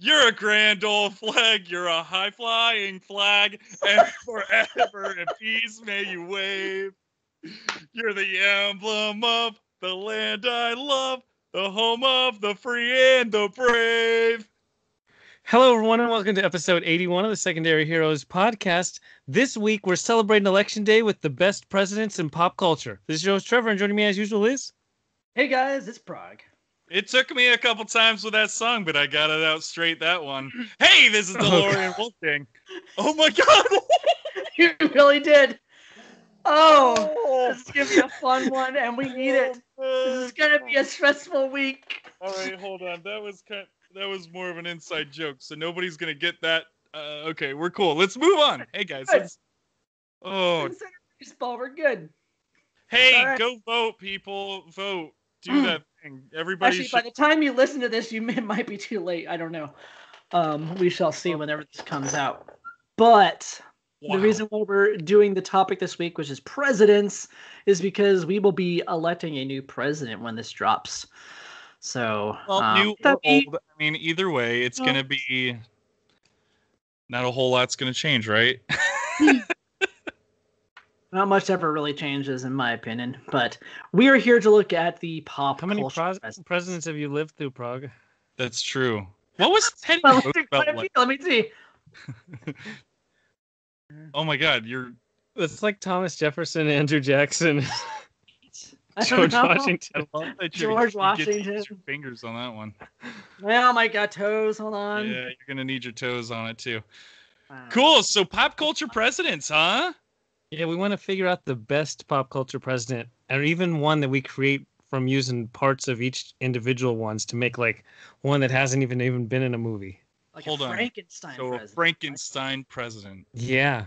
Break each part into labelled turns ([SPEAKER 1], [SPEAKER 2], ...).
[SPEAKER 1] You're a grand old flag. You're a high-flying flag. And forever in peace may you wave. You're the emblem of the land I love. The home of the free and the brave.
[SPEAKER 2] Hello, everyone, and welcome to episode 81 of the Secondary Heroes podcast. This week, we're celebrating Election Day with the best presidents in pop culture. This is your host, Trevor, and joining me as usual is...
[SPEAKER 3] Hey, guys, it's Prague.
[SPEAKER 1] It took me a couple times with that song, but I got it out straight that one. Hey, this is DeLorean Wolfgang. Oh, my God.
[SPEAKER 3] You really did. Oh, this is going to be a fun one, and we need it. This is going to be a stressful week.
[SPEAKER 1] All right, hold on. That was more of an inside joke, so nobody's going to get that. Okay, we're cool. Let's move on. Hey, guys.
[SPEAKER 3] Baseball, we're good.
[SPEAKER 1] Hey,
[SPEAKER 3] right.
[SPEAKER 1] Go vote, people. Vote. Do that thing. Everybody
[SPEAKER 3] Actually, by the time you listen to this, it might be too late. I don't know. We shall see whenever this comes out. But the reason why we're doing the topic this week, which is presidents, is because we will be electing a new president when this drops. So,
[SPEAKER 1] new or old. I mean, either way, it's going to be not a whole lot's going to change, right?
[SPEAKER 3] Not much ever really changes, in my opinion. But we are here to look at the pop
[SPEAKER 2] culture. How many presidents have you lived through, Prague?
[SPEAKER 1] That's true. What was Teddy
[SPEAKER 3] Roosevelt like? Let me see.
[SPEAKER 1] Oh my God,
[SPEAKER 2] It's like Thomas Jefferson, Andrew Jackson,
[SPEAKER 3] George
[SPEAKER 2] Washington.
[SPEAKER 3] George Washington.
[SPEAKER 1] Get your fingers on that one.
[SPEAKER 3] Well, my God, toes. Hold on.
[SPEAKER 1] Yeah, you're gonna need your toes on it too. Cool. So pop culture presidents, huh?
[SPEAKER 2] Yeah, we want to figure out the best pop culture president, or even one that we create from using parts of each individual ones to make like one that hasn't even been in a movie.
[SPEAKER 3] Like
[SPEAKER 1] Hold
[SPEAKER 3] a
[SPEAKER 1] on.
[SPEAKER 3] Frankenstein president.
[SPEAKER 1] A Frankenstein president.
[SPEAKER 2] Yeah.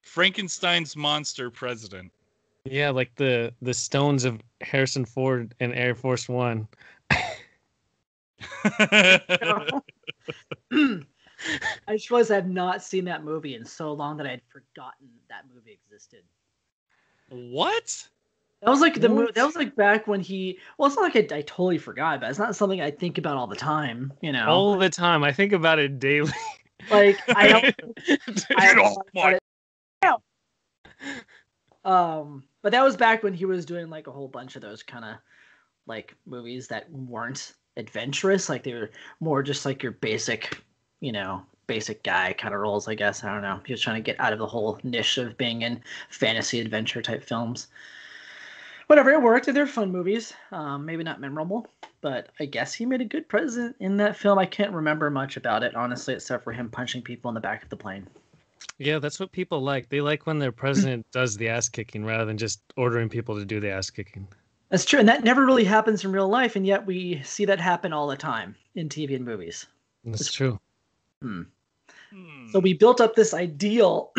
[SPEAKER 1] Frankenstein's monster president.
[SPEAKER 2] Yeah, like the stones of Harrison Ford and Air Force One.
[SPEAKER 3] I just realized I have not seen that movie in so long that I had forgotten that movie existed.
[SPEAKER 1] What?
[SPEAKER 3] That was like that was like back when he. Well, it's not like I totally forgot, but it's not something I think about all the time. You know,
[SPEAKER 2] all the time. I think about it daily.
[SPEAKER 3] Like I don't. But that was back when he was doing like a whole bunch of those kind of like movies that weren't adventurous. Like they were more just like your basic, basic guy kind of roles, I guess. I don't know. He was trying to get out of the whole niche of being in fantasy adventure type films. Whatever, it worked. They're fun movies. Maybe not memorable, but I guess he made a good president in that film. I can't remember much about it, honestly, except for him punching people in the back of the plane.
[SPEAKER 2] Yeah, that's what people like. They like when their president does the ass kicking rather than just ordering people to do the ass kicking. That's
[SPEAKER 3] true, and that never really happens in real life, and yet we see that happen all the time in TV and movies.
[SPEAKER 2] That's true.
[SPEAKER 3] So we built up this ideal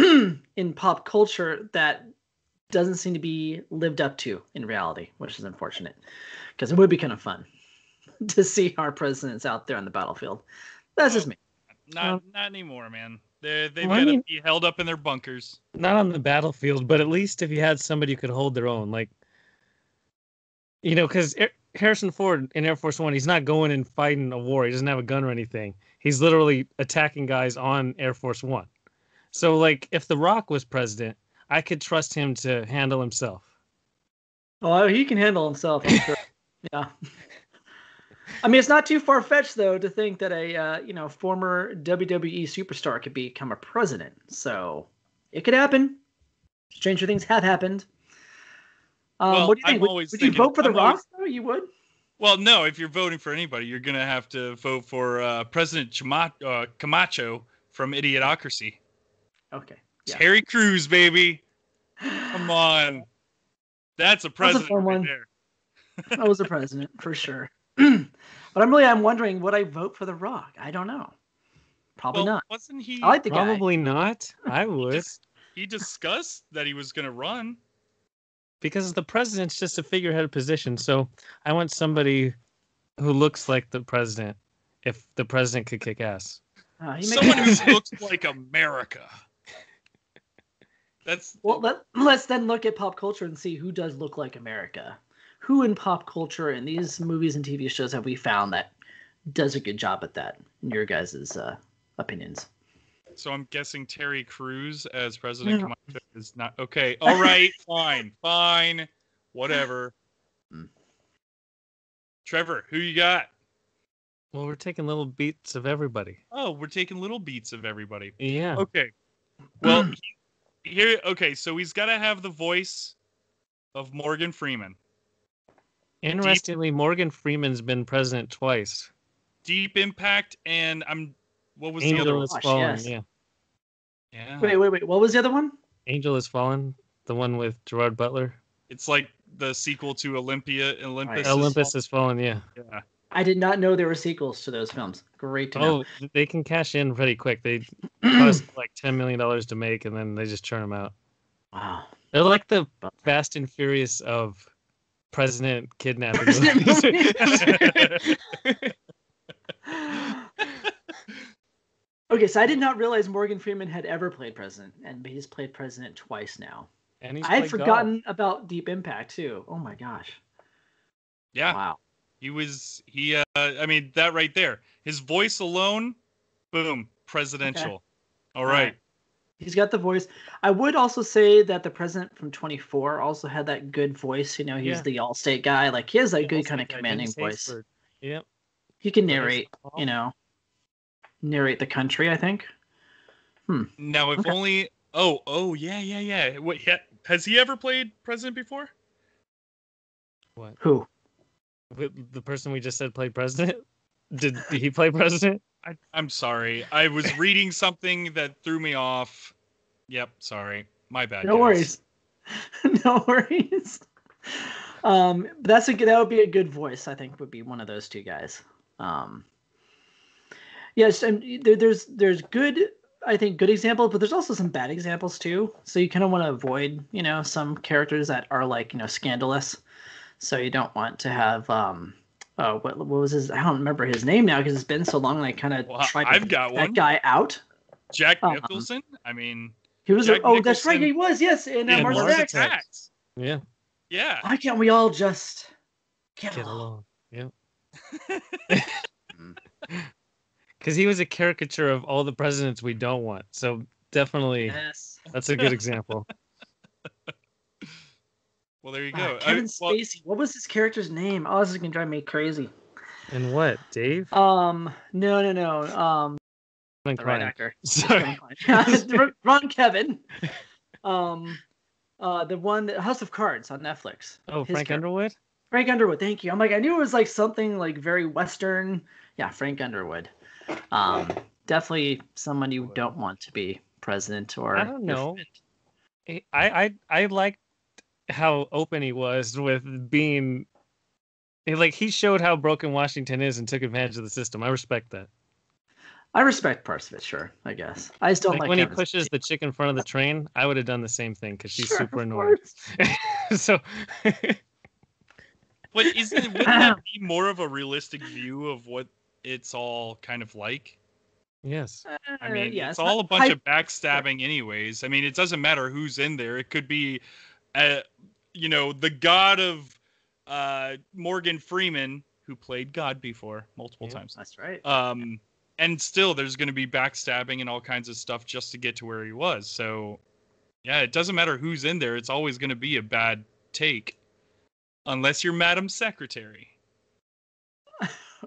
[SPEAKER 3] in pop culture that doesn't seem to be lived up to in reality, which is unfortunate, because it would be kind of fun to see our presidents out there on the battlefield. That's just me.
[SPEAKER 1] Not anymore, man. They've got to be held up in their bunkers.
[SPEAKER 2] Not on the battlefield, but at least if you had somebody who could hold their own, like, because Harrison Ford in Air Force One, he's not going and fighting a war. He doesn't have a gun or anything. He's literally attacking guys on Air Force One. So, like, if The Rock was president, I could trust him to handle himself.
[SPEAKER 3] Oh, he can handle himself, I'm sure. Yeah. I mean, it's not too far-fetched, though, to think that a former WWE superstar could become a president. So it could happen. Stranger things have happened. What do you think? Would you vote for The Rock, though? You would?
[SPEAKER 1] Well, no. If you're voting for anybody, you're going to have to vote for President Camacho from Idiocracy.
[SPEAKER 3] Okay.
[SPEAKER 1] Yeah. Terry Crews, baby. Come on. That's a president right there.
[SPEAKER 3] That was a president, for sure. But I'm wondering, would I vote for The Rock? I don't know. Probably not.
[SPEAKER 1] Wasn't he?
[SPEAKER 3] I like the
[SPEAKER 2] Probably
[SPEAKER 3] guy.
[SPEAKER 2] Not. I would.
[SPEAKER 1] He discussed that he was going to run.
[SPEAKER 2] Because the president's just a figurehead position. So I want somebody who looks like the president if the president could kick ass.
[SPEAKER 1] Someone who looks like America.
[SPEAKER 3] Let's then look at pop culture and see who does look like America. Who in pop culture in these movies and TV shows have we found that does a good job at that. In your guys' opinions.
[SPEAKER 1] So I'm guessing Terry Crews as President
[SPEAKER 3] No.
[SPEAKER 1] Camacho is not okay. All right, fine, whatever.
[SPEAKER 3] Mm.
[SPEAKER 1] Trevor, who you got?
[SPEAKER 2] Well, we're taking little beats of everybody.
[SPEAKER 1] Oh, we're taking little beats of everybody.
[SPEAKER 2] Yeah.
[SPEAKER 1] Okay. Well, here. Okay, so he's got to have the voice of Morgan Freeman.
[SPEAKER 2] Interestingly, Morgan Freeman's been president twice.
[SPEAKER 1] Deep Impact and what was the
[SPEAKER 2] Angel
[SPEAKER 1] other one?
[SPEAKER 2] Has Fallen.
[SPEAKER 3] yes.
[SPEAKER 2] Yeah.
[SPEAKER 1] Yeah.
[SPEAKER 3] Wait. What was the other one?
[SPEAKER 2] Angel Has Fallen, the one with Gerard Butler.
[SPEAKER 1] It's like the sequel to Olympus.
[SPEAKER 3] Right.
[SPEAKER 2] Olympus Has Fallen. Yeah.
[SPEAKER 1] Yeah.
[SPEAKER 3] I did not know there were sequels to those films. Great to know.
[SPEAKER 2] Oh, they can cash in pretty quick. They cost like $10 million to make, and then they just churn them out.
[SPEAKER 3] Wow.
[SPEAKER 2] They're like the Fast and Furious of president kidnapping.
[SPEAKER 3] Okay, so I did not realize Morgan Freeman had ever played president, and he's played president twice now.
[SPEAKER 2] And
[SPEAKER 3] I had forgotten about Deep Impact too. Oh my gosh.
[SPEAKER 1] Yeah.
[SPEAKER 3] Wow.
[SPEAKER 1] I mean, that right there. His voice alone, boom, presidential.
[SPEAKER 3] Okay.
[SPEAKER 1] All right.
[SPEAKER 3] He's got the voice. I would also say that the president from 24 also had that good voice. You know, he's the Allstate guy. Like, he has that good kind of commanding voice.
[SPEAKER 2] Yep.
[SPEAKER 3] He can narrate, narrate the country, I think.
[SPEAKER 1] Now, if only... Oh, yeah. What, has he ever played president before?
[SPEAKER 2] What?
[SPEAKER 3] Who?
[SPEAKER 2] The person we just said played president? Did he play president?
[SPEAKER 1] I'm sorry. I was reading something that threw me off. Yep, sorry. My bad.
[SPEAKER 3] No worries. No worries. That would be a good voice, I think, would be one of those two guys. Yes, and there's good, I think, good examples, but there's also some bad examples too. So you kind of want to avoid, some characters that are like, scandalous. So you don't want to have what was his? I don't remember his name now because it's been so long. And I kind of tried to
[SPEAKER 1] I've got
[SPEAKER 3] that
[SPEAKER 1] one.
[SPEAKER 3] guy out.
[SPEAKER 1] Jack Nicholson. I mean,
[SPEAKER 3] he was.
[SPEAKER 1] Jack
[SPEAKER 3] That's right. He was. Yes, in Mars Attacks.
[SPEAKER 2] Yeah.
[SPEAKER 1] Yeah.
[SPEAKER 3] Why can't we all just get
[SPEAKER 2] along? Yeah. Because he was a caricature of all the presidents we don't want. So definitely, that's a good example.
[SPEAKER 1] Well, there you go.
[SPEAKER 3] Kevin Spacey. What was his character's name? Oh, this is gonna drive me crazy.
[SPEAKER 2] And what, Dave?
[SPEAKER 3] No.
[SPEAKER 2] The
[SPEAKER 3] right actor.
[SPEAKER 2] Sorry.
[SPEAKER 3] Wrong Kevin. The one House of Cards on Netflix.
[SPEAKER 2] Oh, Frank Underwood?
[SPEAKER 3] Frank Underwood, thank you. I'm like, I knew it was like something like very Western. Yeah, Frank Underwood. Definitely someone you don't want to be president or.
[SPEAKER 2] I don't know. I liked how open he was with being. Like, he showed how broken Washington is and took advantage of the system. I respect that.
[SPEAKER 3] I respect parts of it, sure, I guess. I just don't like
[SPEAKER 2] when he pushes the chick in front of the train, I would have done the same thing because she's super annoying. So,
[SPEAKER 1] but wouldn't that be more of a realistic view of what it's all kind of like?
[SPEAKER 2] Yes.
[SPEAKER 1] I mean, it's all a bunch of backstabbing anyways. I mean, it doesn't matter who's in there. It could be, the god of Morgan Freeman, who played God before multiple times.
[SPEAKER 3] That's right.
[SPEAKER 1] And still, there's going to be backstabbing and all kinds of stuff just to get to where he was. So, yeah, it doesn't matter who's in there. It's always going to be a bad take. Unless you're Madam Secretary.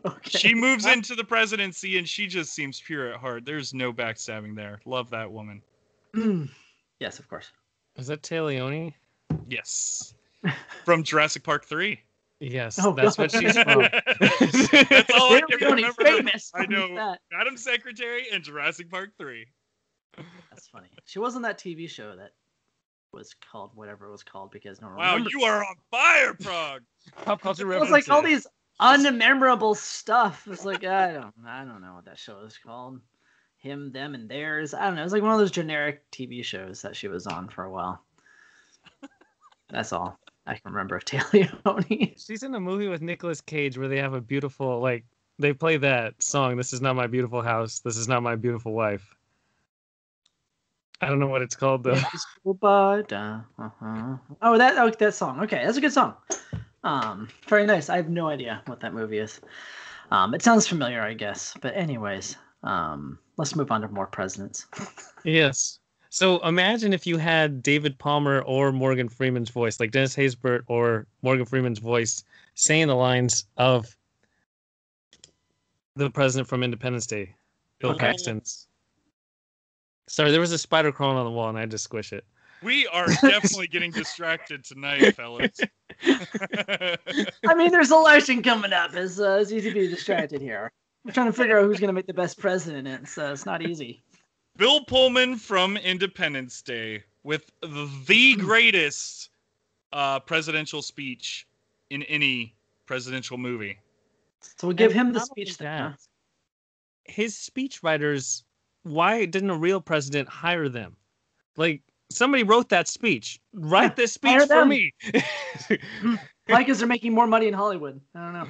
[SPEAKER 3] Okay.
[SPEAKER 1] She moves into the presidency and she just seems pure at heart. There's no backstabbing there. Love that woman.
[SPEAKER 3] Yes, of course.
[SPEAKER 2] Is that Leone?
[SPEAKER 1] Yes. From Jurassic Park 3.
[SPEAKER 2] Yes, that's what she's from.
[SPEAKER 1] That's all I can remember.
[SPEAKER 3] Famous.
[SPEAKER 1] I know. Madam Secretary and Jurassic Park 3.
[SPEAKER 3] That's funny. She was on that TV show that was called whatever it was called because no one
[SPEAKER 1] Wow,
[SPEAKER 3] remembers.
[SPEAKER 1] You are on fire, Prague.
[SPEAKER 2] Pop culture
[SPEAKER 3] It was
[SPEAKER 2] references.
[SPEAKER 3] like all these unmemorable stuff. It's like I don't know what that show is called. Him, them, and theirs. I don't know. It was like one of those generic TV shows that she was on for a while. That's all I can remember of Leone.
[SPEAKER 2] She's in a movie with Nicolas Cage where they have a beautiful, they play that song, "This is not my beautiful house, this is not my beautiful wife." I don't know what it's called, though.
[SPEAKER 3] Oh, that song. Okay, that's a good song. Very nice. I have no idea what that movie is. It sounds familiar, I guess. But anyways, let's move on to more presidents.
[SPEAKER 2] Yes. So imagine if you had David Palmer or Morgan Freeman's voice, like Dennis Haysbert or Morgan Freeman's voice, saying the lines of the president from Independence Day, Bill
[SPEAKER 3] Okay.
[SPEAKER 2] Paxton's. Sorry, there was a spider crawling on the wall, and I had to squish it.
[SPEAKER 1] We are definitely getting distracted tonight, fellas.
[SPEAKER 3] I mean, there's election coming up. It's easy to be distracted here. I'm trying to figure out who's going to make the best president. It's not easy.
[SPEAKER 1] Bill Pullman from Independence Day with the greatest presidential speech in any presidential movie.
[SPEAKER 3] So we'll give
[SPEAKER 2] And
[SPEAKER 3] him the
[SPEAKER 2] not
[SPEAKER 3] speech
[SPEAKER 2] only
[SPEAKER 3] then. Huh?
[SPEAKER 2] that, his speechwriters, why didn't a real president hire them? Like, somebody wrote that speech. Write this speech
[SPEAKER 3] hire
[SPEAKER 2] for
[SPEAKER 3] them.
[SPEAKER 2] me.
[SPEAKER 3] Probably because they're making more money in Hollywood. I don't know.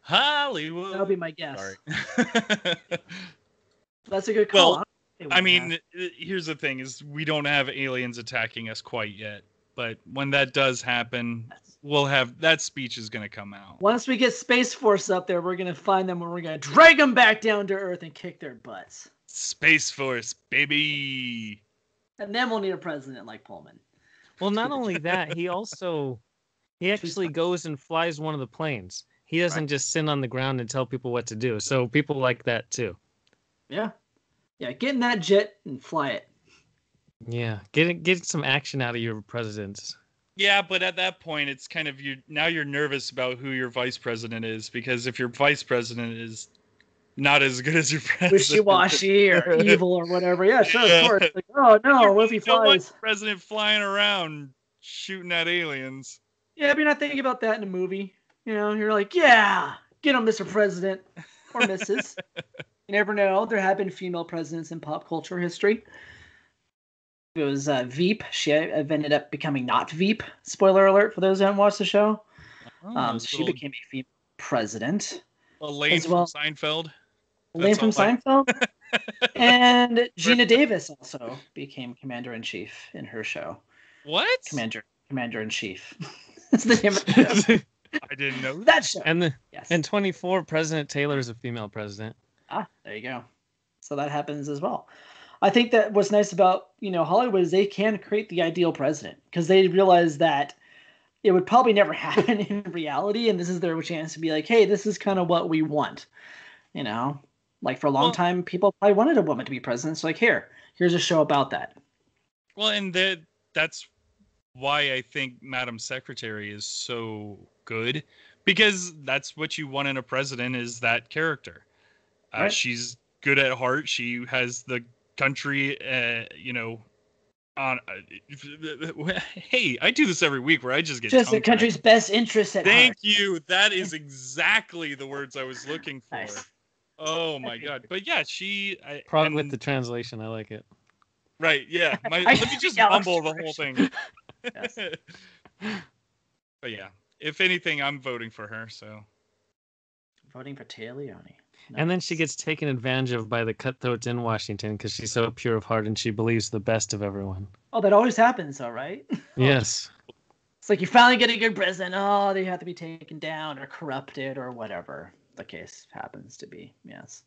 [SPEAKER 1] Hollywood.
[SPEAKER 3] That'll be my guess.
[SPEAKER 1] Sorry.
[SPEAKER 3] That's a good call.
[SPEAKER 1] Well, I mean, here's the thing: is we don't have aliens attacking us quite yet. But when that does happen, we'll have that speech is going to come out.
[SPEAKER 3] Once we get Space Force up there, we're going to find them and we're going to drag them back down to Earth and kick their butts.
[SPEAKER 1] Space Force, baby.
[SPEAKER 3] And then we'll need a president like Pullman.
[SPEAKER 2] Well, not only that, he actually goes and flies one of the planes. He doesn't just sit on the ground and tell people what to do. So people like that too.
[SPEAKER 3] Yeah. Yeah, get in that jet and fly it.
[SPEAKER 2] Yeah, get some action out of your presidents.
[SPEAKER 1] Yeah, but at that point, it's kind of you're nervous about who your vice president is, because if your vice president is not as good as your president,
[SPEAKER 3] wishy-washy or evil or whatever, yeah, sure, of course. Like, oh no, what if he
[SPEAKER 1] don't want
[SPEAKER 3] flies?
[SPEAKER 1] the president flying around shooting at aliens.
[SPEAKER 3] Yeah, but you're not thinking about that in a movie. You know, you're like, yeah, get him, Mr. President or Mrs. You never know. There have been female presidents in pop culture history. It was Veep. She ended up becoming not Veep. Spoiler alert for those who haven't watched the show. So she became a female president.
[SPEAKER 1] Elaine from Seinfeld.
[SPEAKER 3] Elaine from Seinfeld. And Gina Davis also became commander-in-chief in her show.
[SPEAKER 1] What?
[SPEAKER 3] Commander-in-chief. That's the name of the show.
[SPEAKER 1] I didn't know
[SPEAKER 3] that show.
[SPEAKER 2] And in 24, President Taylor is a female president.
[SPEAKER 3] Ah, there you go. So that happens as well. I think that what's nice about, Hollywood is they can create the ideal president because they realize that it would probably never happen in reality. And this is their chance to be like, hey, this is kind of what we want. Like for a long time, people probably wanted a woman to be president. So like, here's a show about that.
[SPEAKER 1] Well, and that's why I think Madam Secretary is so good, because that's what you want in a president, is that character. Right. She's good at heart. She has the country, on. Hey, I do this every week where I just get
[SPEAKER 3] the country's best interests at heart.
[SPEAKER 1] Thank you. That is exactly the words I was looking for.
[SPEAKER 3] Nice.
[SPEAKER 1] Oh my God! But yeah, she.
[SPEAKER 2] With the translation, I like it.
[SPEAKER 1] Right. Yeah. Let me just mumble the whole thing.
[SPEAKER 3] Yes.
[SPEAKER 1] But yeah, if anything, I'm voting for her. So.
[SPEAKER 3] Voting for Téa Leoni.
[SPEAKER 2] No. And then she gets taken advantage of by the cutthroats in Washington because she's so pure of heart and she believes the best of everyone.
[SPEAKER 3] Oh, that always happens, though, right?
[SPEAKER 2] Yes.
[SPEAKER 3] It's like you finally get a good president. Oh, they have to be taken down or corrupted or whatever the case happens to be. Yes.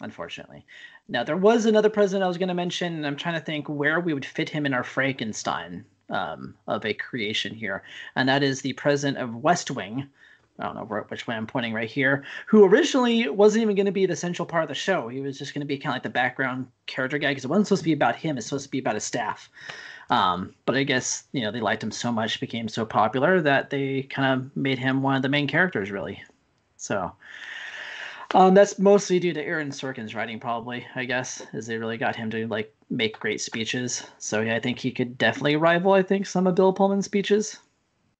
[SPEAKER 3] Unfortunately. Now, there was another president I was going to mention, and I'm trying to think where we would fit him in our Frankenstein of a creation here. And that is the president of West Wing. I don't know which way I'm pointing right here, who originally wasn't even going to be the central part of the show. He was just going to be kind of like the background character guy because it wasn't supposed to be about him. It's supposed to be about his staff. But I guess, they liked him so much, became so popular that they kind of made him one of the main characters, really. So that's mostly due to Aaron Sorkin's writing, probably, I guess, as they really got him to make great speeches. So yeah, I think he could definitely rival, some of Bill Pullman's speeches.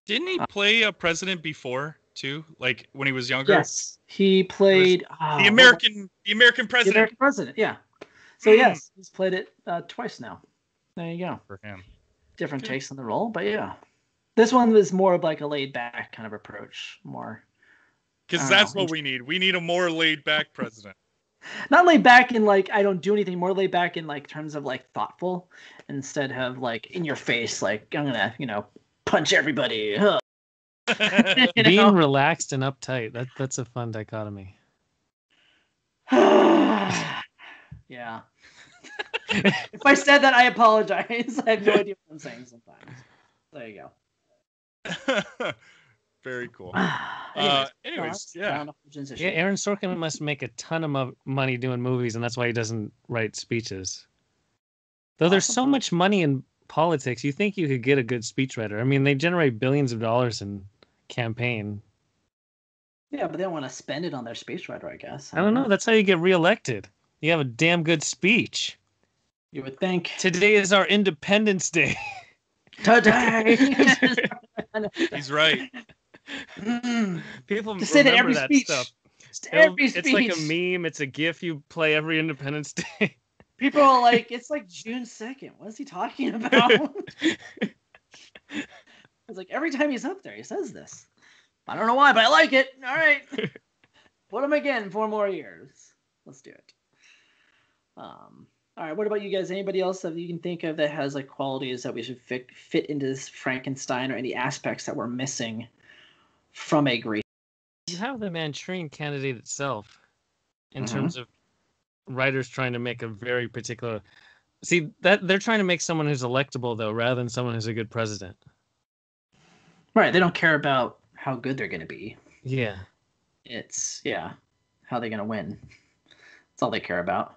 [SPEAKER 1] Didn't he play a president before? Too, like when he was younger.
[SPEAKER 3] Yes, he played
[SPEAKER 1] the American president.
[SPEAKER 3] The American president, yeah. So yes, he's played it twice now. There you go.
[SPEAKER 1] For him,
[SPEAKER 3] different takes on the role, but yeah, this one was more of like a laid back kind of approach, more.
[SPEAKER 1] Because that's what we need. We need a more laid back president.
[SPEAKER 3] Not laid back in I don't do anything. More laid back in terms of thoughtful, instead of in your face. I'm gonna punch everybody. You
[SPEAKER 2] Being
[SPEAKER 3] know?
[SPEAKER 2] relaxed and uptight. That's a fun dichotomy.
[SPEAKER 3] Yeah. If I said that, I apologize. I have no idea what I'm saying sometimes. There you go.
[SPEAKER 1] Very cool.
[SPEAKER 3] Anyways,
[SPEAKER 1] Yeah.
[SPEAKER 3] round off the transition.
[SPEAKER 2] Yeah, Aaron Sorkin must make a ton of money doing movies, and that's why he doesn't write speeches. Though there's so
[SPEAKER 3] Possibly.
[SPEAKER 2] much money in politics, you think you could get a good speechwriter. I mean, they generate billions of dollars in campaign.
[SPEAKER 3] Yeah, but they don't want to spend it on their speechwriter, I guess.
[SPEAKER 2] I don't know. That's how you get reelected. You have a damn good speech.
[SPEAKER 3] You would think.
[SPEAKER 2] Today is our Independence Day.
[SPEAKER 3] Today.
[SPEAKER 1] He's right.
[SPEAKER 2] People
[SPEAKER 3] To say that every
[SPEAKER 2] remember
[SPEAKER 3] speech.
[SPEAKER 2] stuff.
[SPEAKER 3] Every speech.
[SPEAKER 2] It's like a meme. It's a GIF you play every Independence Day.
[SPEAKER 3] People are like, it's like June 2nd. What is he talking about? It's like every time he's up there, he says this. I don't know why, but I like it. All right. Put him again 4 more years. Let's do it. All right. What about you guys? Anybody else that you can think of that has like qualities that we should fit into this Frankenstein, or any aspects that we're missing from a Greek?
[SPEAKER 2] You have the Manchurian Candidate itself, in terms of writers trying to make a very particular. See, that they're trying to make someone who's electable, though, rather than someone who's a good president.
[SPEAKER 3] Right. They don't care about how good they're going to be.
[SPEAKER 2] Yeah.
[SPEAKER 3] It's, how they're going to win. That's all they care about.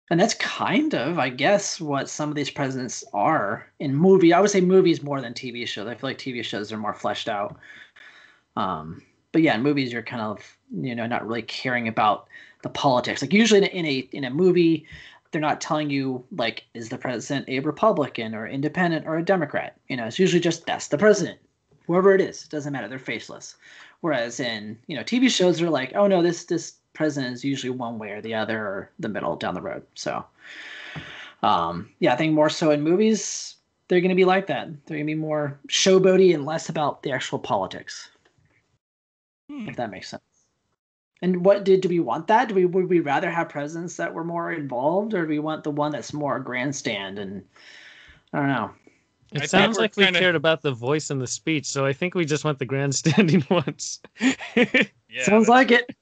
[SPEAKER 3] And that's kind of, I guess, what some of these presidents are in movie. I would say movies more than TV shows. I feel like TV shows are more fleshed out. But yeah, in movies, you're kind of, not really caring about the politics. Like usually in a movie, they're not telling you like, is the president a Republican or independent or a Democrat? It's usually just that's the president, whoever it is. It doesn't matter. They're faceless. Whereas in TV shows, they're like, oh no, this president is usually one way or the other, or the middle down the road. So, I think more so in movies, they're going to be like that. They're going to be more showboaty and less about the actual politics. If that makes sense. And do we want that? Would we rather have presidents that were more involved, or do we want the one that's more grandstand? And I don't know.
[SPEAKER 2] It sounds like we cared about the voice and the speech, so I think we just want the grandstanding ones.
[SPEAKER 3] Yeah, sounds like it.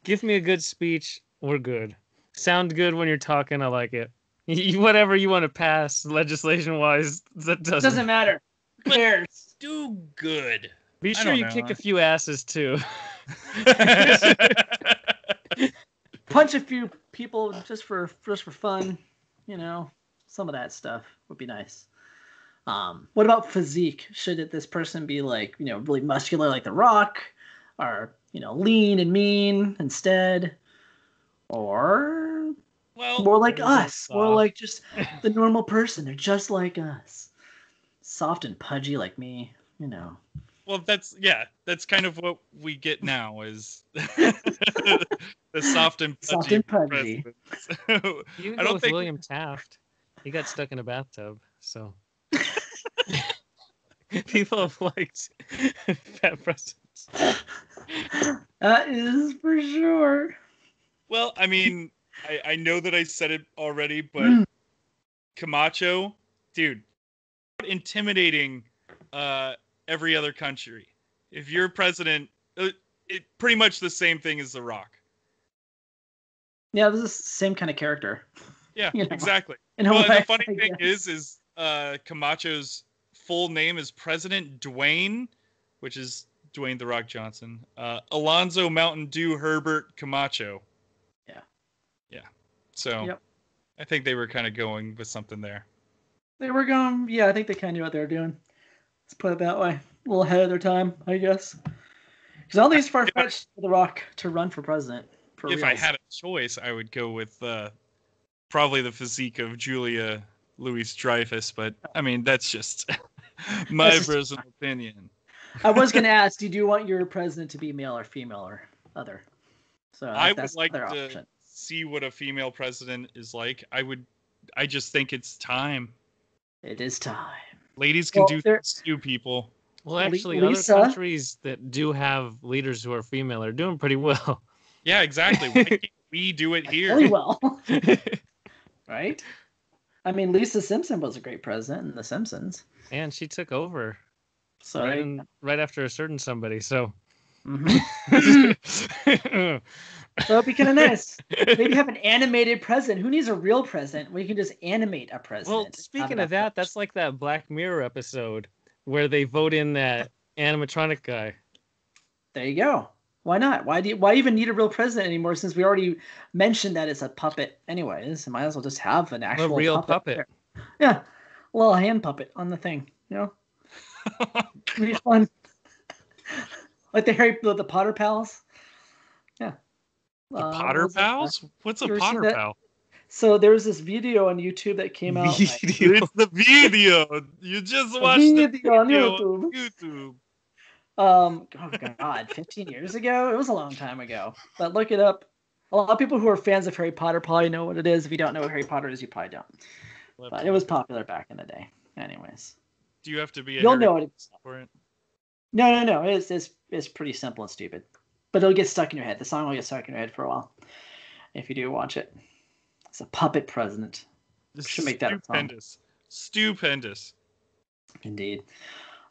[SPEAKER 2] Give me a good speech, we're good. Sound good when you're talking, I like it. Whatever you want to pass legislation-wise, that doesn't
[SPEAKER 3] matter. Who cares?
[SPEAKER 1] Do good.
[SPEAKER 2] Be sure you kick a few asses too.
[SPEAKER 3] Punch a few people just for fun, some of that stuff would be nice. What about physique? Should this person be like, really muscular like The Rock, or lean and mean instead, or more like us, more like just the normal person? They're just like us, soft and pudgy like me,
[SPEAKER 1] Well, that's kind of what we get now is the soft and pudgy.
[SPEAKER 2] You go with William Taft. He got stuck in a bathtub, so people have liked fat presidents.
[SPEAKER 3] That is for sure.
[SPEAKER 1] Well, I mean, I know that I said it already, but Camacho, dude, intimidating every other country. If you're president, it pretty much the same thing as The Rock.
[SPEAKER 3] Yeah, this is the same kind of character.
[SPEAKER 1] Yeah, exactly.
[SPEAKER 3] Well,
[SPEAKER 1] the funny thing is Camacho's full name is President Dwayne, which is Dwayne The Rock Johnson, Alonzo Mountain Dew Herbert Camacho. Yeah. So I think they were kind of going with something there.
[SPEAKER 3] They were going, I think they kind of knew what they were doing. Let's put it that way. A little ahead of their time, I guess. Because I don't think it's far-fetched for The Rock to run for president.
[SPEAKER 1] If I had a choice, I would go with probably the physique of Julia Louis-Dreyfus, but I mean, that's just my personal opinion.
[SPEAKER 3] I was going to ask, did you want your president to be male or female or other? So
[SPEAKER 1] I would like to see what a female president is like. I just think it's time.
[SPEAKER 3] It is time.
[SPEAKER 1] Ladies can do things to people.
[SPEAKER 2] Well, actually, Lisa, other countries that do have leaders who are female are doing pretty well.
[SPEAKER 1] Yeah, exactly. Why can't we do it here?
[SPEAKER 3] Really well. Right? I mean, Lisa Simpson was a great president in The Simpsons.
[SPEAKER 2] And she took over
[SPEAKER 3] So
[SPEAKER 2] right after a certain somebody. So.
[SPEAKER 3] Mhm. So it'd be kind of nice. Maybe have an animated president. Who needs a real president? We can just animate a president.
[SPEAKER 2] Well, speaking of that, that's like that Black Mirror episode where they vote in that animatronic guy.
[SPEAKER 3] There you go. Why not? Why even need a real president anymore? Since we already mentioned that it's a puppet, anyways. Might as well just have an actual
[SPEAKER 2] real puppet.
[SPEAKER 3] Yeah, a little hand puppet on the thing. You know, it'd be fun. Like the Potter pals. Yeah.
[SPEAKER 1] The Potter Pals? What's a Potter Pal?
[SPEAKER 3] So there was this video on YouTube that came out.
[SPEAKER 1] It's the video. You just watched the video on YouTube.
[SPEAKER 3] Oh God, 15 years ago? It was a long time ago. But look it up. A lot of people who are fans of Harry Potter probably know what it is. If you don't know what Harry Potter is, you probably don't. But it was popular back in the day. Anyways.
[SPEAKER 1] Do you have to be a
[SPEAKER 3] You'll know it
[SPEAKER 1] for it?
[SPEAKER 3] No. It's pretty simple and stupid. But it'll get stuck in your head. The song will get stuck in your head for a while. If you do watch it. It's a puppet president. Should make that
[SPEAKER 1] stupendous. Stupendous.
[SPEAKER 3] Indeed.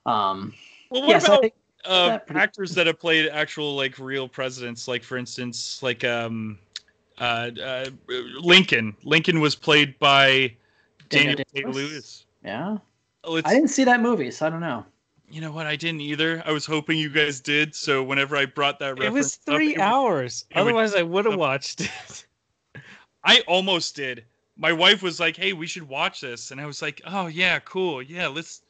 [SPEAKER 1] Well, what about actors that have played actual like real presidents? Like for instance, like Lincoln. Lincoln was played by Daniel Day-Lewis.
[SPEAKER 3] Yeah. I didn't see that movie, so I don't know.
[SPEAKER 1] You know what? I didn't either. I was hoping you guys did. So whenever I brought that reference,
[SPEAKER 2] it was 3 hours. Otherwise, I would have watched it.
[SPEAKER 1] I almost did. My wife was like, "Hey, we should watch this," and I was like, "Oh yeah, cool. Yeah, let's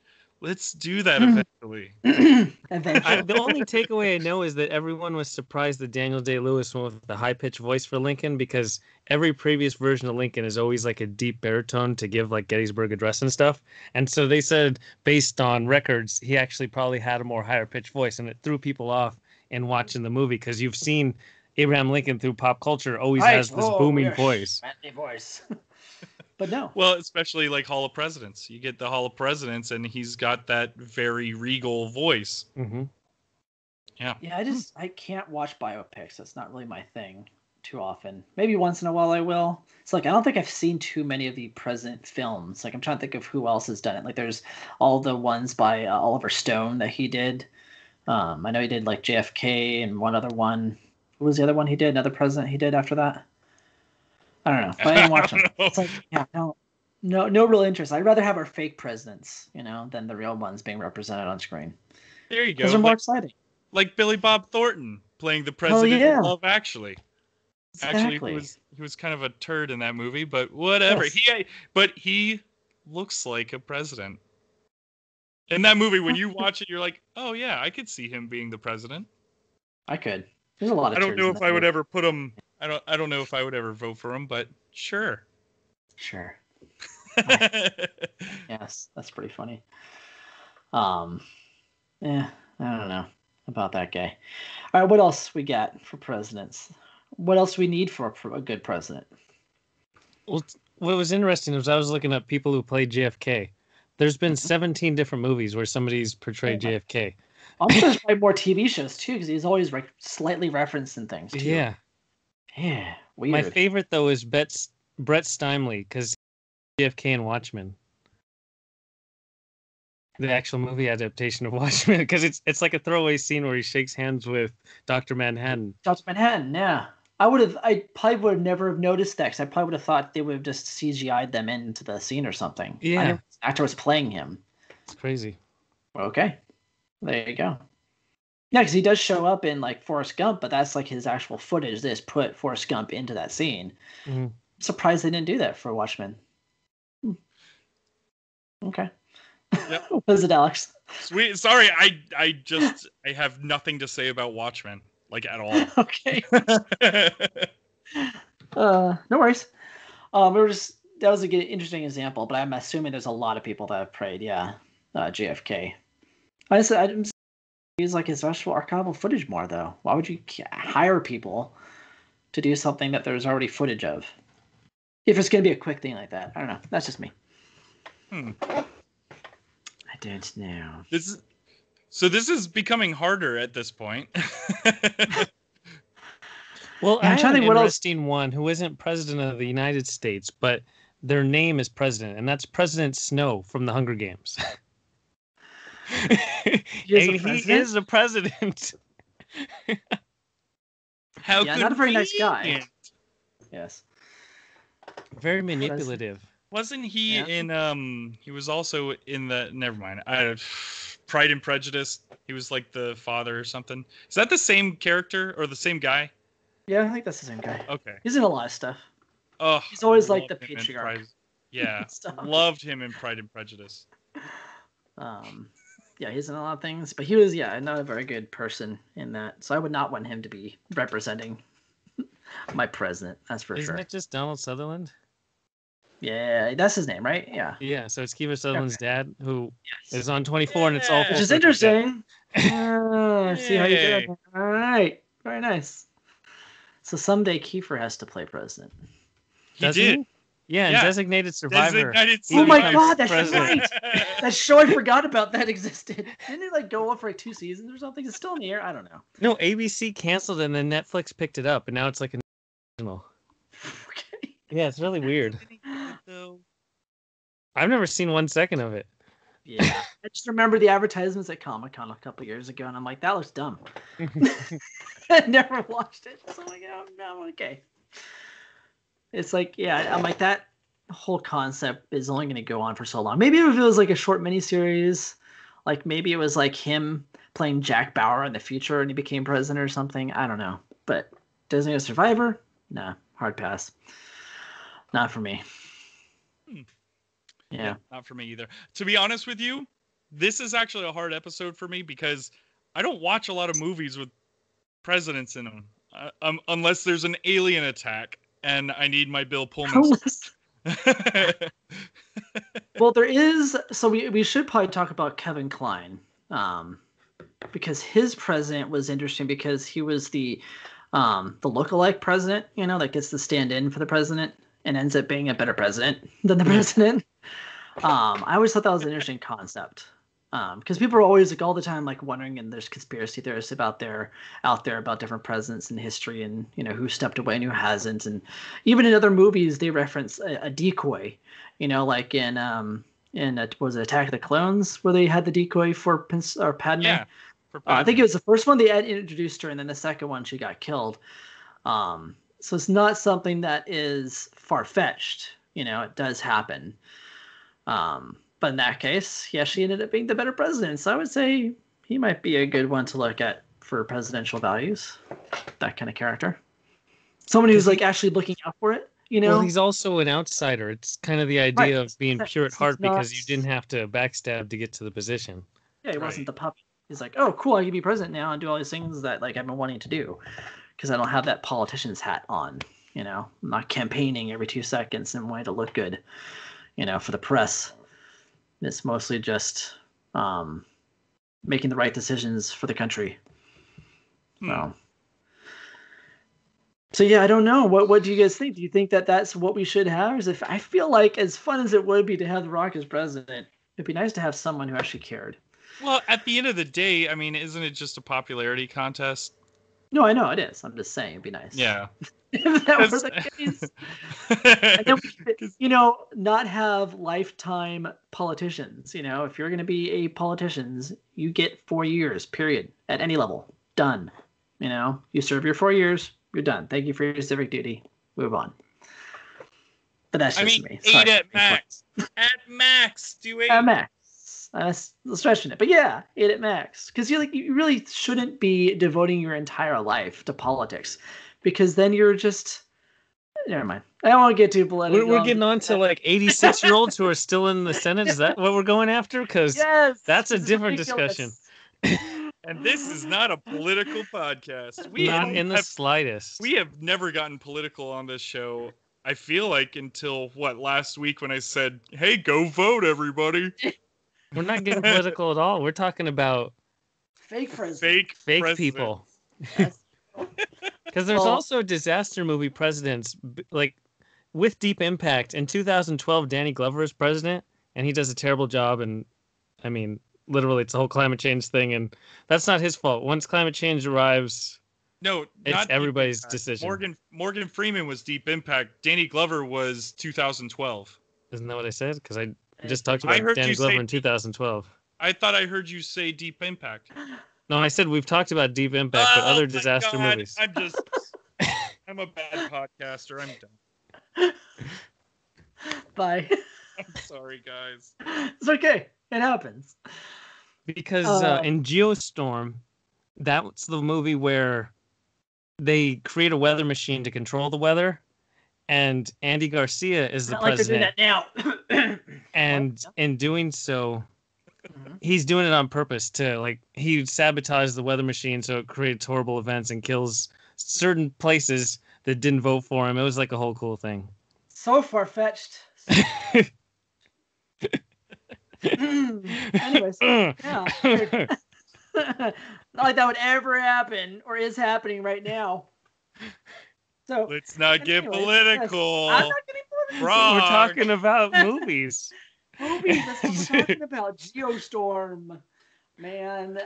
[SPEAKER 1] do that eventually."
[SPEAKER 2] The only takeaway I know is that everyone was surprised that Daniel Day-Lewis went with the high-pitched voice for Lincoln, because every previous version of Lincoln is always like a deep baritone to give like Gettysburg Address and stuff. And so they said, based on records, he actually probably had a more higher-pitched voice, and it threw people off in watching the movie, because you've seen Abraham Lincoln through pop culture always has this booming voice.
[SPEAKER 3] But no.
[SPEAKER 1] Well, especially like Hall of Presidents. You get the Hall of Presidents, and he's got that very regal voice.
[SPEAKER 2] Mm-hmm.
[SPEAKER 1] Yeah.
[SPEAKER 3] Yeah, I can't watch biopics. That's not really my thing too often. Maybe once in a while I will. It's like I don't think I've seen too many of the president films. Like I'm trying to think of who else has done it. Like there's all the ones by Oliver Stone that he did. I know he did like JFK and one other one. Who was the other one he did? Another president he did after that? I don't know. But I didn't watch them. It's like, yeah, no real interest. I'd rather have our fake presidents, than the real ones being represented on screen.
[SPEAKER 1] There you go.
[SPEAKER 3] Those are more exciting.
[SPEAKER 1] Like Billy Bob Thornton playing the president of Love Actually.
[SPEAKER 3] Exactly.
[SPEAKER 1] Actually, he was kind of a turd in that movie, but whatever. Yes. He looks like a president. In that movie, when you watch it, you're like, oh yeah, I could see him being the president.
[SPEAKER 3] I could. There's a lot of.
[SPEAKER 1] I don't know if I would ever put him. I don't know if I would ever vote for him, but sure.
[SPEAKER 3] Sure. Yes, that's pretty funny. Yeah, I don't know about that guy. All right, what else we got for presidents? What else we need for a good president?
[SPEAKER 2] Well, what was interesting was I was looking up people who played JFK. There's been 17 different movies where somebody's portrayed JFK.
[SPEAKER 3] I'm sure there's probably more TV shows too, because he's always slightly referenced in things too.
[SPEAKER 2] Yeah.
[SPEAKER 3] Yeah. Weird.
[SPEAKER 2] My favorite though is Brett Stimley, because JFK and Watchmen. The actual movie adaptation of Watchmen, because it's like a throwaway scene where he shakes hands with Dr. Manhattan.
[SPEAKER 3] Dr. Manhattan, yeah. I probably would have never have noticed that, because I probably would have thought they would have just CGI'd them into the scene or something.
[SPEAKER 2] Yeah.
[SPEAKER 3] I knew the actor was playing him.
[SPEAKER 2] It's crazy.
[SPEAKER 3] Okay. There you go. Yeah, because he does show up in like Forrest Gump, but that's like his actual footage. They just put Forrest Gump into that scene.
[SPEAKER 2] Mm-hmm.
[SPEAKER 3] I'm surprised they didn't do that for Watchmen. Okay.
[SPEAKER 1] Yep.
[SPEAKER 3] What is it, Alex?
[SPEAKER 1] Sweet. Sorry, I have nothing to say about Watchmen, like at all.
[SPEAKER 3] Okay. No worries. That was a good, interesting example, but I'm assuming there's a lot of people that have prayed. Yeah, JFK. I use like his actual archival footage more though. Why would you hire people to do something that there's already footage of? If it's going to be a quick thing like that, I don't know. That's just me. I don't know.
[SPEAKER 1] This is becoming harder at this point.
[SPEAKER 2] Well, I have an interesting one who isn't president of the United States, but their name is president, and that's President Snow from the Hunger Games.
[SPEAKER 3] He is a
[SPEAKER 2] And he
[SPEAKER 3] president?
[SPEAKER 2] is a president.
[SPEAKER 1] How
[SPEAKER 3] Yeah, not a very nice guy.
[SPEAKER 1] convenient.
[SPEAKER 3] Yes.
[SPEAKER 2] Very manipulative.
[SPEAKER 1] Wasn't he
[SPEAKER 3] Yeah.
[SPEAKER 1] in he was also in the never mind. Pride and Prejudice. He was like the father or something. Is that the same character or the same guy?
[SPEAKER 3] Yeah, I think that's the same guy.
[SPEAKER 1] Okay.
[SPEAKER 3] He's in a lot of stuff.
[SPEAKER 1] Oh,
[SPEAKER 3] He's always like the
[SPEAKER 1] loved him in
[SPEAKER 3] patriarch.
[SPEAKER 1] Yeah.
[SPEAKER 3] Stuff.
[SPEAKER 1] Loved him in Pride and Prejudice.
[SPEAKER 3] Yeah, he's in a lot of things, but he was, not a very good person in that. So I would not want him to be representing my president. That's for
[SPEAKER 2] Isn't
[SPEAKER 3] sure.
[SPEAKER 2] it just Donald Sutherland?
[SPEAKER 3] Yeah, that's his name, right? Yeah.
[SPEAKER 2] Yeah, so it's Kiefer Sutherland's dad who
[SPEAKER 3] Yes.
[SPEAKER 2] is on 24, and it's all
[SPEAKER 1] Yeah.
[SPEAKER 2] full
[SPEAKER 3] Which is
[SPEAKER 2] circle.
[SPEAKER 3] interesting. See how you did
[SPEAKER 1] Yay.
[SPEAKER 3] it. All right. Very nice. So someday Kiefer has to play president.
[SPEAKER 1] He
[SPEAKER 2] Doesn't
[SPEAKER 1] did.
[SPEAKER 2] he? Yeah, and
[SPEAKER 1] Yeah.
[SPEAKER 2] Designated Survivor.
[SPEAKER 1] Designated
[SPEAKER 3] Oh my
[SPEAKER 1] Survivor.
[SPEAKER 3] God, that's
[SPEAKER 2] President.
[SPEAKER 3] right. That show, I forgot about that existed. Didn't it like go on for like 2 seasons or something? It's still in the air. I don't know.
[SPEAKER 2] No, ABC canceled it, and then Netflix picked it up, and now it's like an original.
[SPEAKER 3] Okay.
[SPEAKER 2] Yeah, it's really weird.
[SPEAKER 1] Though.
[SPEAKER 3] I've
[SPEAKER 2] never seen 1 second of it.
[SPEAKER 3] Yeah. I just remember the advertisements at Comic-Con a couple years ago, and I'm like, that looks dumb. I never watched it. So I'm like, oh, no, okay. It's like, yeah, I'm like, that whole concept is only going to go on for so long. Maybe if it was like a short miniseries, like maybe it was like him playing Jack Bauer in the future and he became president or something. I don't know. But Designated Survivor? Nah, hard pass. Not for me. Yeah.
[SPEAKER 1] Not for me either. To be honest with you, this is actually a hard episode for me because I don't watch a lot of movies with presidents in them, unless there's an alien attack and I need my Bill Pullman.
[SPEAKER 3] Well, there is. So we should probably talk about Kevin Kline, because his president was interesting because he was the lookalike president, that gets to stand in for the president and ends up being a better president than the president. I always thought that was an interesting concept. Because people are always like all the time like wondering, and there's conspiracy theorists out there about different presidents in history and who stepped away and who hasn't, and even in other movies they reference a decoy, like in was it Attack of the Clones where they had the decoy for Padme?
[SPEAKER 1] Yeah, for Padme.
[SPEAKER 3] I think it was the first one they had introduced her, and then the second one she got killed. So it's not something that is far fetched. It does happen. But in that case, yeah, she ended up being the better president. So I would say he might be a good one to look at for presidential values. That kind of character. Someone who's like actually looking out for it,
[SPEAKER 2] Well, he's also an outsider. It's kind of the idea of being pure at heart because you didn't have to backstab to get to the position.
[SPEAKER 3] Yeah, he wasn't the puppet. He's like, oh, cool, I can be president now and do all these things that like I've been wanting to do because I don't have that politician's hat on. I'm not campaigning every 2 seconds and wanting to look good, for the press. It's mostly just making the right decisions for the country. So yeah, I don't know. What do you guys think? Do you think that that's what we should have? I feel like as fun as it would be to have The Rock as president, it'd be nice to have someone who actually cared.
[SPEAKER 1] Well, at the end of the day, I mean, isn't it just a popularity contest?
[SPEAKER 3] No, I know it is. I'm just saying it'd be nice.
[SPEAKER 1] Yeah.
[SPEAKER 3] If that were the case. And then we could, not have lifetime politicians. If you're going to be a politician, you get 4 years, period, at any level. Done. You serve your 4 years, you're done. Thank you for your civic duty. Move on. But that's just me.
[SPEAKER 1] 8 at max. At max. Do 8.
[SPEAKER 3] At max. Let's stretching it. But yeah, 8 at max. Because you really shouldn't be devoting your entire life to politics. Because then you're just... Never mind. I don't want to get too political.
[SPEAKER 2] We're getting on to like 86-year-olds who are still in the Senate. Is that what we're going after? Because that's a different discussion.
[SPEAKER 1] And this is not a political podcast.
[SPEAKER 2] Not in the slightest.
[SPEAKER 1] We have never gotten political on this show. I feel like until last week when I said, "Hey, go vote, everybody."
[SPEAKER 2] We're not getting political at all. We're talking about
[SPEAKER 3] fake presidents.
[SPEAKER 2] Fake
[SPEAKER 1] president.
[SPEAKER 2] people. Because there's also disaster movie presidents, like with deep impact. In 2012, Danny Glover is president, and he does a terrible job. And I mean, literally, it's a whole climate change thing, and that's not his fault. Once climate change arrives,
[SPEAKER 1] no,
[SPEAKER 2] it's everybody's decision.
[SPEAKER 1] Morgan Freeman was deep impact. Danny Glover was 2012.
[SPEAKER 2] Isn't that what I said? Because I just talked about Danny Glover in 2012.
[SPEAKER 1] I thought I heard you say Deep Impact.
[SPEAKER 2] No, I said we've talked about Deep Impact, but other disaster movies.
[SPEAKER 1] I'm a bad podcaster. I'm done.
[SPEAKER 3] Bye.
[SPEAKER 1] I'm sorry, guys.
[SPEAKER 3] It's okay. It happens.
[SPEAKER 2] Because in Geostorm, that's the movie where they create a weather machine to control the weather, and Andy Garcia is the
[SPEAKER 3] Not like they're doing
[SPEAKER 2] president.
[SPEAKER 3] that now.
[SPEAKER 2] And in doing so, he's doing it on purpose to he sabotaged the weather machine so it creates horrible events and kills certain places that didn't vote for him. It was like a whole cool thing.
[SPEAKER 3] So far-fetched. Anyways, yeah. Not like that would ever happen or is happening right now. So
[SPEAKER 1] let's not get political.
[SPEAKER 3] Yes, I'm not getting political.
[SPEAKER 2] We're talking about movies.
[SPEAKER 3] Movies. That's what we're talking about. Geostorm, man.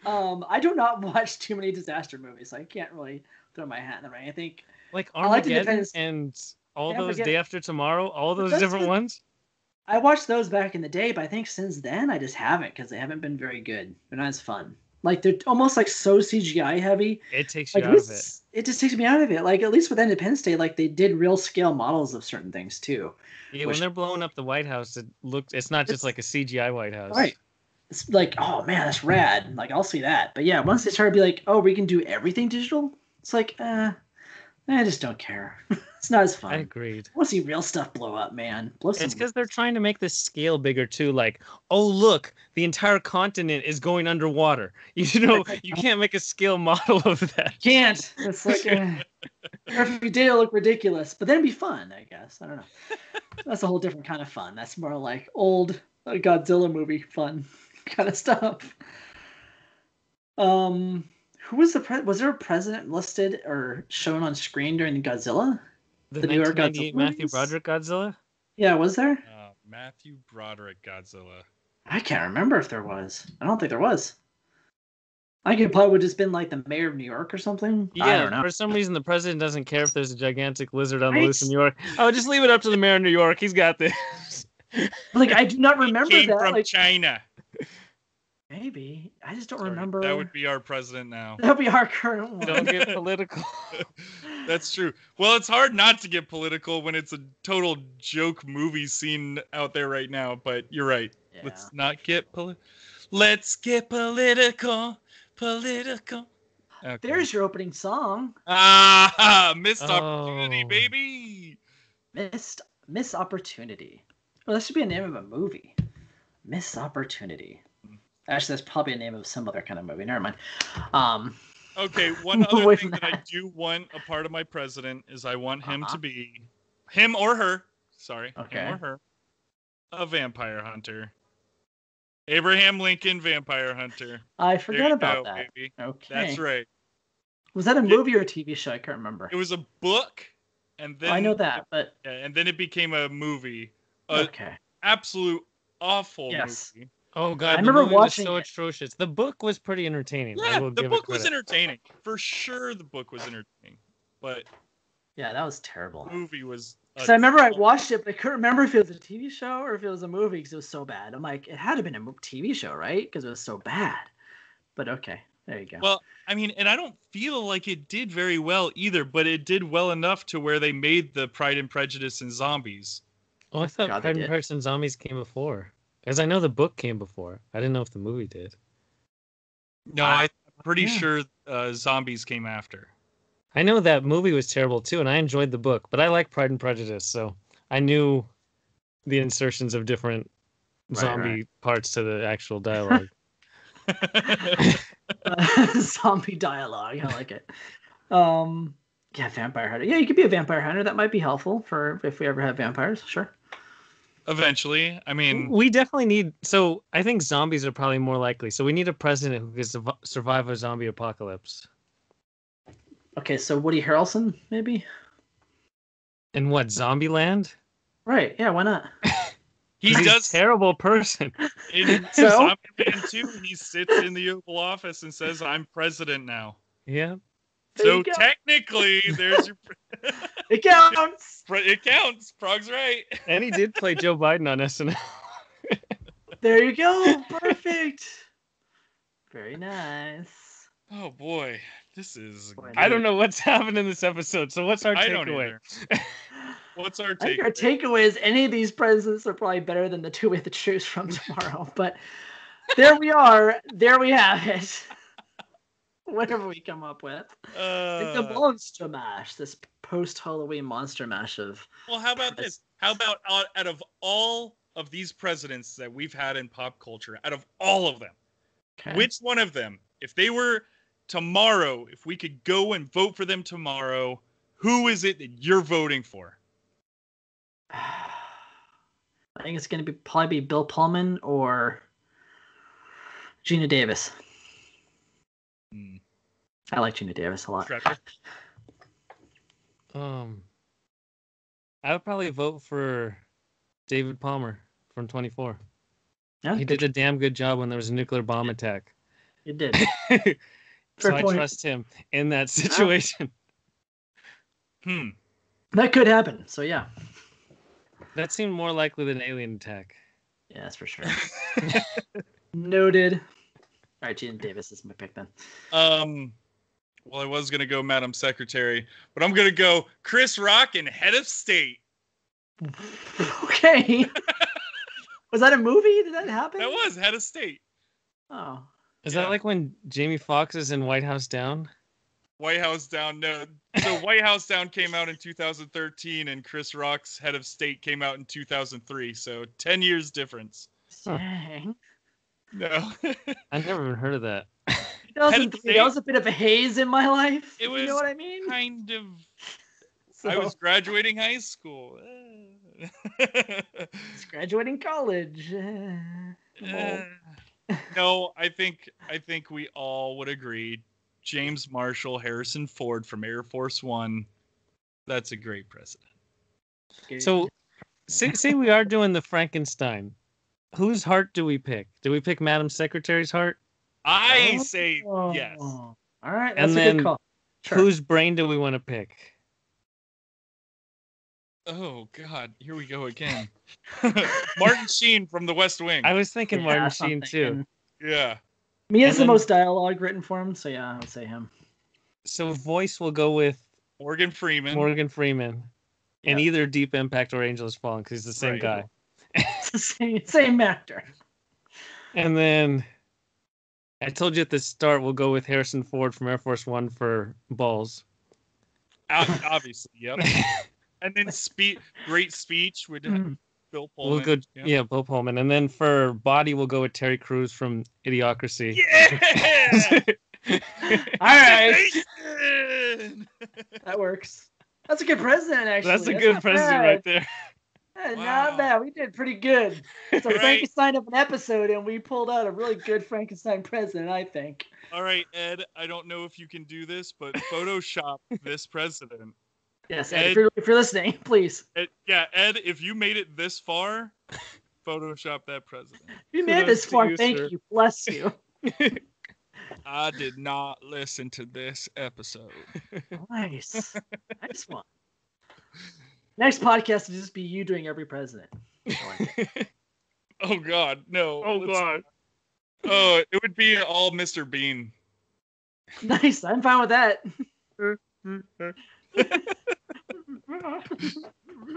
[SPEAKER 3] I do not watch too many disaster movies. So I can't really throw my hat in the ring. I think
[SPEAKER 2] like Armageddon and all those Day After Tomorrow, all those different ones.
[SPEAKER 3] I watched those back in the day, but I think since then I just haven't because they haven't been very good. They're not as fun. Like they're almost like so CGI heavy.
[SPEAKER 2] It takes you out of it.
[SPEAKER 3] It just takes me out of it. Like at least with Independence Day, like they did real scale models of certain things too.
[SPEAKER 2] Yeah, when they're blowing up the White House, it's not just like a CGI White House.
[SPEAKER 3] Right. It's like, oh man, that's rad. Like I'll see that. But yeah, once they started to be like, oh, we can do everything digital, it's like, I just don't care. It's not as fun.
[SPEAKER 2] I agreed.
[SPEAKER 3] I want to see real stuff blow up, man.
[SPEAKER 2] It's because they're trying to make this scale bigger too. Like, oh look, the entire continent is going underwater. You know, you can't make a scale model of that.
[SPEAKER 3] Can't. It's like, or if you did, it look ridiculous. But then it'd be fun, I guess. I don't know. That's a whole different kind of fun. That's more like old Godzilla movie fun kind of stuff. Who was was there a president listed or shown on screen during Godzilla?
[SPEAKER 2] The New York Godzilla Matthew Broderick Godzilla?
[SPEAKER 3] Yeah, was there?
[SPEAKER 1] Matthew Broderick Godzilla.
[SPEAKER 3] I can't remember if there was. I don't think there was. I think it probably would have just been like the mayor of New York or something.
[SPEAKER 2] Yeah,
[SPEAKER 3] I don't know.
[SPEAKER 2] For some reason the president doesn't care if there's a gigantic lizard on the loose in New York. Oh, just leave it up to the mayor of New York. He's got this.
[SPEAKER 3] Like I do not remember
[SPEAKER 1] He came
[SPEAKER 3] that.
[SPEAKER 1] from
[SPEAKER 3] like,
[SPEAKER 1] China.
[SPEAKER 3] Maybe. I just don't remember.
[SPEAKER 1] That would be our president now.
[SPEAKER 3] That would be our current one.
[SPEAKER 2] Don't get political.
[SPEAKER 1] That's true. Well, it's hard not to get political when it's a total joke movie scene out there right now, but you're right. Yeah. Let's not get Let's get political. Political.
[SPEAKER 3] Okay. There's your opening song.
[SPEAKER 1] Missed opportunity, baby.
[SPEAKER 3] Missed opportunity. Well, that should be a name of a movie. Missed opportunity. Actually, that's probably a name of some other kind of movie. Never mind.
[SPEAKER 1] Okay, one other thing that I do want a part of my president is I want him to be him or her. Sorry, him or her. A vampire hunter. Abraham Lincoln, vampire hunter.
[SPEAKER 3] I forgot about that.
[SPEAKER 1] Baby.
[SPEAKER 3] Okay,
[SPEAKER 1] that's right.
[SPEAKER 3] Was that a movie or a TV show? I can't remember.
[SPEAKER 1] It was a book, and then
[SPEAKER 3] I know that, but
[SPEAKER 1] and then it became a movie.
[SPEAKER 3] Okay.
[SPEAKER 1] Absolute awful movie.
[SPEAKER 2] Oh god,
[SPEAKER 3] I remember watching.
[SPEAKER 2] Was so atrocious. The book was pretty entertaining.
[SPEAKER 1] Yeah, the book was entertaining for sure. The book was entertaining, but
[SPEAKER 3] yeah, that was terrible.
[SPEAKER 1] The movie was.
[SPEAKER 3] Because I remember I watched it, but I couldn't remember if it was a TV show or if it was a movie because it was so bad. I'm like, it had to have been a TV show, right? Because it was so bad. But okay, there you go.
[SPEAKER 1] Well, I mean, and I don't feel like it did very well either, but it did well enough to where they made the Pride and Prejudice and Zombies.
[SPEAKER 2] Oh, I thought Pride and Prejudice and Zombies came before. As I know the book came before. I didn't know if the movie did.
[SPEAKER 1] No, I'm pretty sure Zombies came after.
[SPEAKER 2] I know that movie was terrible too, and I enjoyed the book, but I like Pride and Prejudice, so I knew the insertions of different zombie parts to the actual dialogue.
[SPEAKER 3] Zombie dialogue, I like it. Yeah, vampire hunter. Yeah, you could be a vampire hunter. That might be helpful for if we ever have vampires. Sure.
[SPEAKER 1] Eventually, I mean,
[SPEAKER 2] we definitely need. So I think zombies are probably more likely. So we need a president who can survive a zombie apocalypse.
[SPEAKER 3] Okay, so Woody Harrelson, maybe.
[SPEAKER 2] In what, Zombieland?
[SPEAKER 3] Right. Yeah. Why not?
[SPEAKER 1] He's
[SPEAKER 2] a terrible person.
[SPEAKER 1] In Zombieland 2, he sits in the Oval Office and says, "I'm president now."
[SPEAKER 2] Yeah.
[SPEAKER 1] So technically, there's your.
[SPEAKER 3] It counts.
[SPEAKER 1] It counts. Prog's right.
[SPEAKER 2] And he did play Joe Biden on SNL.
[SPEAKER 3] There you go. Perfect. Very nice.
[SPEAKER 1] Oh boy, this is.
[SPEAKER 3] Boy,
[SPEAKER 2] I don't know what's happened in this episode. So what's our
[SPEAKER 1] I don't
[SPEAKER 2] takeaway?
[SPEAKER 1] either. What's our
[SPEAKER 3] I think our
[SPEAKER 1] takeaway?
[SPEAKER 3] takeaway is any of these presidents are probably better than the two we have to choose from tomorrow. But there we are. There we have it. Whatever we come up with. It's a monster mash. This post-Halloween monster mash of.
[SPEAKER 1] Well, how about this? How about out of all of these presidents that we've had in pop culture, out of all of them,
[SPEAKER 3] Okay.
[SPEAKER 1] which one of them, if they were tomorrow, if we could go and vote for them tomorrow, who is it that you're voting for?
[SPEAKER 3] I think it's going to probably be Bill Pullman or Gina Davis. I like Gina Davis a lot.
[SPEAKER 1] Trevor?
[SPEAKER 2] I would probably vote for David Palmer from 24.
[SPEAKER 3] Yeah,
[SPEAKER 2] He did a damn good job when there was a nuclear bomb attack.
[SPEAKER 3] You did.
[SPEAKER 2] So
[SPEAKER 3] Fair
[SPEAKER 2] I
[SPEAKER 3] point.
[SPEAKER 2] trust him in that situation.
[SPEAKER 3] That could happen. So yeah.
[SPEAKER 2] That seemed more likely than an alien attack.
[SPEAKER 3] Yeah, that's for sure. Noted. All right, Gina Davis is my pick then.
[SPEAKER 1] Well, I was gonna go Madam Secretary, but I'm gonna go Chris Rock and Head of State.
[SPEAKER 3] Okay. Was that a movie? Did that happen?
[SPEAKER 1] That was Head of State.
[SPEAKER 3] Oh.
[SPEAKER 2] Is that like when Jamie Foxx is in White House Down?
[SPEAKER 1] White House Down, no. So White House Down came out in 2013, and Chris Rock's Head of State came out in 2003. So 10 years difference.
[SPEAKER 3] Dang.
[SPEAKER 1] No.
[SPEAKER 2] I've never even heard of that.
[SPEAKER 3] 2003, that was a bit of a haze in my life.
[SPEAKER 1] It was
[SPEAKER 3] you know what I mean?
[SPEAKER 1] kind of.
[SPEAKER 3] So,
[SPEAKER 1] I was graduating high school.
[SPEAKER 3] it's graduating college. Well,
[SPEAKER 1] No, I think we all would agree. James Marshall, Harrison Ford from Air Force One. That's a great president.
[SPEAKER 2] So, say we are doing the Frankenstein. Whose heart do we pick? Do we pick Madam Secretary's heart?
[SPEAKER 1] I say yes.
[SPEAKER 3] All right, that's
[SPEAKER 2] And
[SPEAKER 3] a
[SPEAKER 2] then
[SPEAKER 3] good call. Sure.
[SPEAKER 2] Whose brain do we want to pick?
[SPEAKER 1] Oh God, here we go again. Martin Sheen from The West Wing.
[SPEAKER 2] I was thinking
[SPEAKER 3] Yeah,
[SPEAKER 2] Martin
[SPEAKER 3] that's what I'm
[SPEAKER 2] Sheen too.
[SPEAKER 3] thinking.
[SPEAKER 1] Yeah.
[SPEAKER 3] He has
[SPEAKER 2] And
[SPEAKER 3] the
[SPEAKER 2] then-
[SPEAKER 3] most dialogue written for him, so yeah, I would say him.
[SPEAKER 2] So voice will go with
[SPEAKER 1] Morgan Freeman.
[SPEAKER 2] Morgan Freeman in
[SPEAKER 3] Yeah.
[SPEAKER 2] either Deep Impact or Angel Has Fallen because he's the same
[SPEAKER 1] Right.
[SPEAKER 2] guy.
[SPEAKER 3] It's the same actor.
[SPEAKER 2] And then I told you at the start we'll go with Harrison Ford from Air Force One for balls.
[SPEAKER 1] Obviously, yep. And then great speech with Bill Pullman.
[SPEAKER 2] We'll go, yeah, Bill Pullman. And then for body, we'll go with Terry Crews from Idiocracy.
[SPEAKER 1] Yeah!
[SPEAKER 3] All right,
[SPEAKER 1] Jason!
[SPEAKER 3] that works. That's a good president, actually.
[SPEAKER 2] That's a good
[SPEAKER 3] not
[SPEAKER 2] president
[SPEAKER 3] bad.
[SPEAKER 2] right there.
[SPEAKER 3] Yeah,
[SPEAKER 1] Wow.
[SPEAKER 3] Not bad. We did pretty good. It's a
[SPEAKER 1] Right.
[SPEAKER 3] Frankenstein of an episode, and we pulled out a really good Frankenstein president, I think.
[SPEAKER 1] All right, Ed, I don't know if you can do this, but Photoshop this president.
[SPEAKER 3] Yes,
[SPEAKER 1] Ed-
[SPEAKER 3] Ed, if you're listening, please.
[SPEAKER 1] Ed, if you made it this far, Photoshop that president.
[SPEAKER 3] If you made it
[SPEAKER 2] Kudos
[SPEAKER 3] this
[SPEAKER 2] to
[SPEAKER 3] far,
[SPEAKER 2] you,
[SPEAKER 3] thank
[SPEAKER 2] sir.
[SPEAKER 3] you. Bless you.
[SPEAKER 1] I did not listen to this episode.
[SPEAKER 3] Nice. Nice one. Next podcast will just be you doing every president. I like it.
[SPEAKER 1] Oh God, no.
[SPEAKER 2] Oh,
[SPEAKER 1] Let's-
[SPEAKER 2] God.
[SPEAKER 1] Oh, it would be all Mr. Bean.
[SPEAKER 3] Nice. I'm fine with that.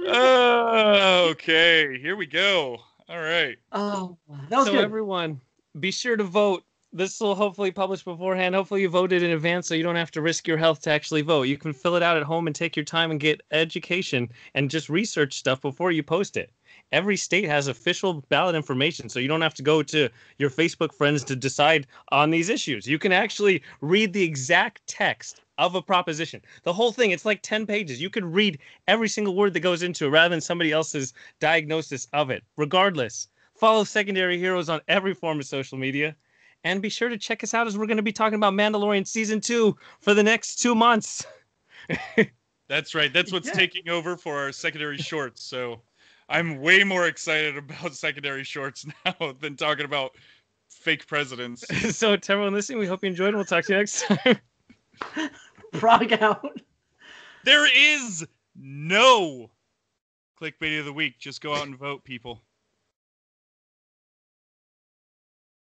[SPEAKER 1] Okay, here we go. All right.
[SPEAKER 3] Oh, that was
[SPEAKER 2] So
[SPEAKER 3] good.
[SPEAKER 2] everyone, be sure to vote. This will hopefully publish beforehand. Hopefully you voted in advance so you don't have to risk your health to actually vote. You can fill it out at home and take your time and get education and just research stuff before you post it. Every state has official ballot information, so you don't have to go to your Facebook friends to decide on these issues. You can actually read the exact text of a proposition. The whole thing, it's like 10 pages. You could read every single word that goes into it rather than somebody else's diagnosis of it. Regardless, follow Secondary Heroes on every form of social media. And be sure to check us out as we're going to be talking about Mandalorian Season 2 for the next 2 months.
[SPEAKER 1] That's right. That's what's
[SPEAKER 3] Yeah.
[SPEAKER 1] taking over for our secondary shorts. So I'm way more excited about secondary shorts now than talking about fake presidents.
[SPEAKER 2] So to everyone listening, we hope you enjoyed and we'll talk to you next time.
[SPEAKER 3] Frog out.
[SPEAKER 1] There is no clickbait of the week. Just go out and vote, people.